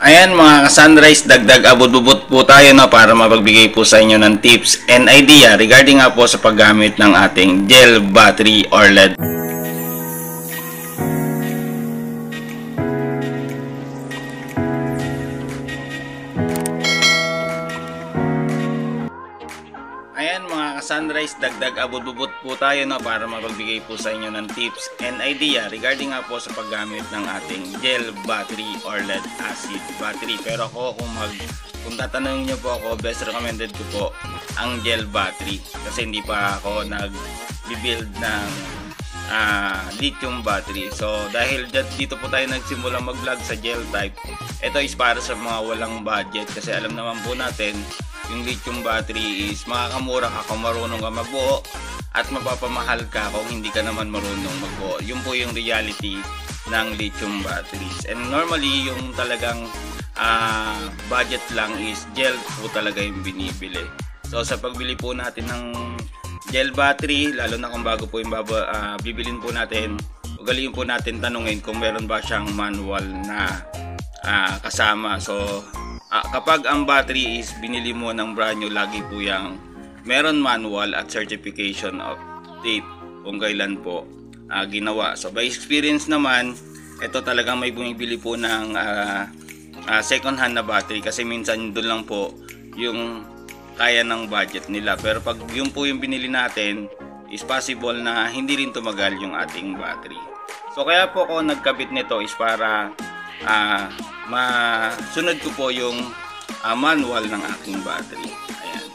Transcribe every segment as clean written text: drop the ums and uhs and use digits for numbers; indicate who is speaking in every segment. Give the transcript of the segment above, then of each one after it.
Speaker 1: Ayan mga ka-Sunrise, dagdag abot-bubot po tayo no, para mapagbigay po sa inyo ng tips and idea regarding nga po sa paggamit ng ating gel battery or LED. Ayan mga ka-Sunrise, dagdag abot-bubot po tayo no, para mapagbigay po sa inyo ng tips and idea regarding nga po sa paggamit ng ating gel battery or lead acid battery. Pero ako kung tatanungin nyo po ako, best recommended ko po ang gel battery kasi hindi pa ako nag-build ng lithium battery. So dahil dito po tayo nagsimula mag-vlog sa gel type, ito is para sa mga walang budget kasi alam naman po natin yung lithium battery is makakamura ka kung marunong ka magbuo at mapapamahal ka kung hindi ka naman marunong magbuo. Yun po yung reality ng lithium batteries. And normally yung talagang budget lang is gel po talaga yung binibili. So sa pagbili po natin ng gel battery, lalo na kung bago po yung bibilin po natin, ugaliin po natin tanungin kung meron ba siyang manual na kasama. So kapag ang battery is binili mo ng brand new, lagi po yung meron manual at certification of date kung kailan po ginawa. So by experience naman, ito talagang may bumibili po ng second hand na battery kasi minsan doon lang po yung kaya ng budget nila. Pero pag yun po yung binili natin, is possible na hindi rin tumagal yung ating battery. So kaya po ako nagkabit nito is para masunod ko po yung manual ng aking battery. Ayan.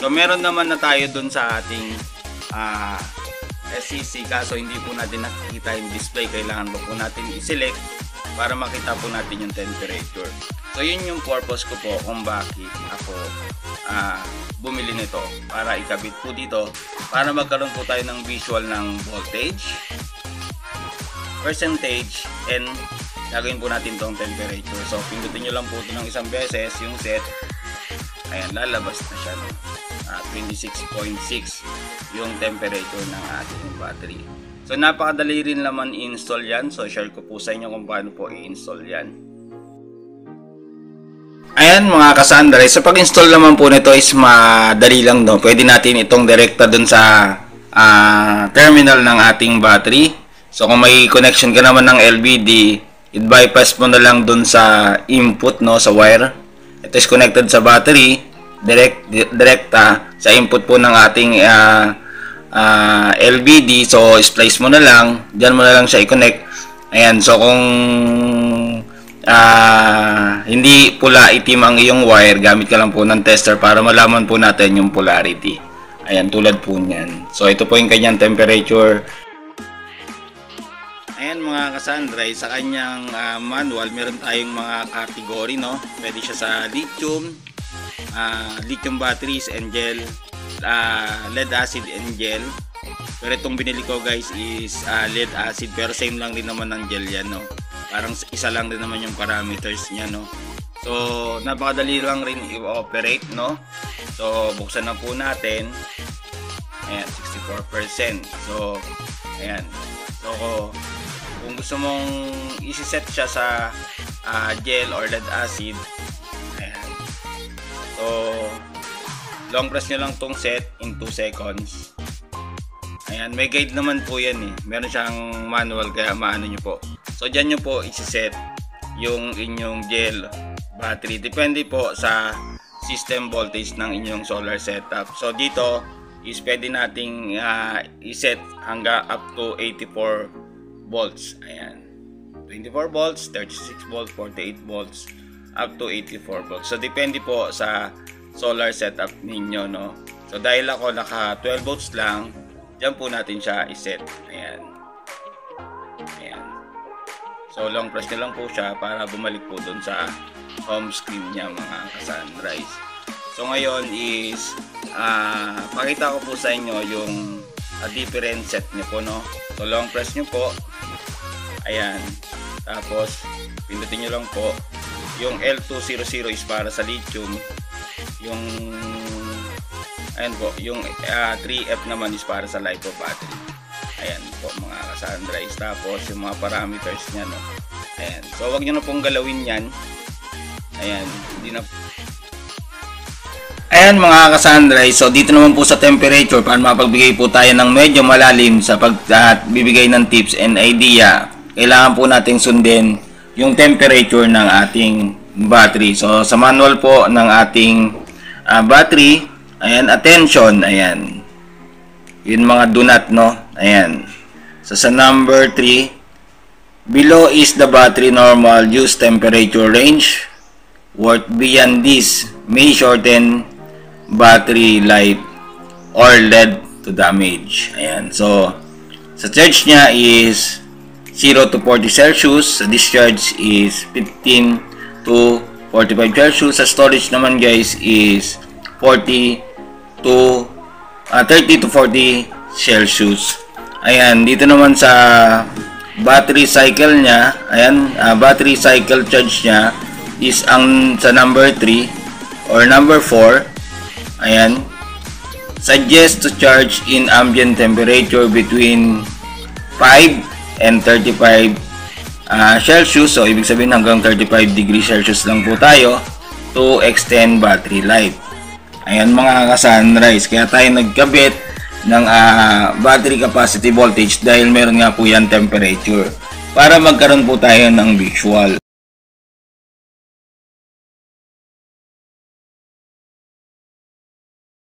Speaker 1: So meron naman na tayo dun sa ating SCC, kaso hindi po natin nakikita yung display. Kailangan po natin i-select para makita po natin yung temperature. So yun yung purpose ko po kung bakit ako bumili nito, para ikabit po dito para magkaroon po tayo ng visual ng voltage, percentage, and gagawin po natin tong temperature. So pindutin nyo lang po ito ng isang beses yung set. Ayan, lalabas na siya no? 26.6 yung temperature ng ating battery. So napakadali rin naman i-install yan. So share ko po sa inyo kung paano po i-install yan. Ayan mga ka-Sunrise, sa pag-install naman po nito is madali lang no. Pwede natin itong direkta dun sa terminal ng ating battery. So kung may connection ka naman ng LVD, i-bypass mo na lang dun sa input no, sa wire. Ito is connected sa battery, direkta sa input po ng ating LVD. So splice mo na lang, diyan mo na lang siya i-connect. Ayan, so kung hindi pula itim ang iyong wire, gamit ka lang po ng tester para malaman po natin yung polarity. Ayan, tulad po niyan. So ito po yung kanyang temperature. Ayan mga ka-Sunrise, sa kanyang manual meron tayong mga category no. Pwede siya sa lithium, lithium batteries and gel, lead acid and gel. Pero itong binili ko guys is lead acid, pero same lang din naman ng gel yan no. Parang isa lang din naman yung parameters niya no. So napakadali lang rin i-operate no. So buksan na po natin. Ayan, 64%. So ayan. So kung gusto mong isi-set siya sa gel or lead acid, ayan. So long press nyo lang tong set in 2 seconds. Ayan, may guide naman po yan eh. Meron siyang manual kaya maano nyo po. So dyan nyo po isi-set yung inyong gel battery. Depende po sa system voltage ng inyong solar setup. So dito is pwede nating i-set hanggang up to 84 volts. Ayan. 24 volts, 36 volts, 48 volts, up to 84 volts. So depende po sa solar setup ninyo no. So dahil ako naka 12 volts lang, diyan po natin siya i-set. Ayan. Ayan. So long press nyo lang po siya para bumalik po dun sa home screen niya mga ka-Sunrise. So ngayon is pakita ko po sa inyo yung different set nyo po no. So long press nyo po. Ayan. Tapos pindutin nyo lang po. Yung L200 is para sa lithium. Yung ayan po, yung 3F naman is para sa LiPo battery. Ayan po mga ka-Sunrise. Tapos yung mga parameters niya no. Ayan. So wag niyo na pong galawin 'yan. Ayan, hindi na. Ayan mga ka-sunrise, so dito naman po sa temperature, para mapagbigay po tayo ng medyo malalim sa pagbibigay ng tips and idea, kailangan po nating sundin yung temperature ng ating battery. So sa manual po ng ating battery, ayan, attention, ayan, yun mga do not, no, ayan. So sa number 3, below is the battery normal use temperature range. Work beyond this may shorten battery life or lead to damage. Ayan. So, sa charge niya is 0 to 40 Celsius. Sa discharge is 15 to 45 Celsius. Sa storage naman guys is 30 to 40 Celsius. Ayan. Dito naman sa battery cycle niya, ayan, battery cycle charge niya is ang sa number 3 or number 4. Ayan, suggest to charge in ambient temperature between 5 and 35 Celsius. So, ibig sabihin hanggang 35 degrees Celsius lang po tayo to extend battery life. Ayan mga ka-sunrise, kaya tayo nagkabit ng battery capacity voltage dahil meron nga po yan temperature para magkaroon po tayo ng visual.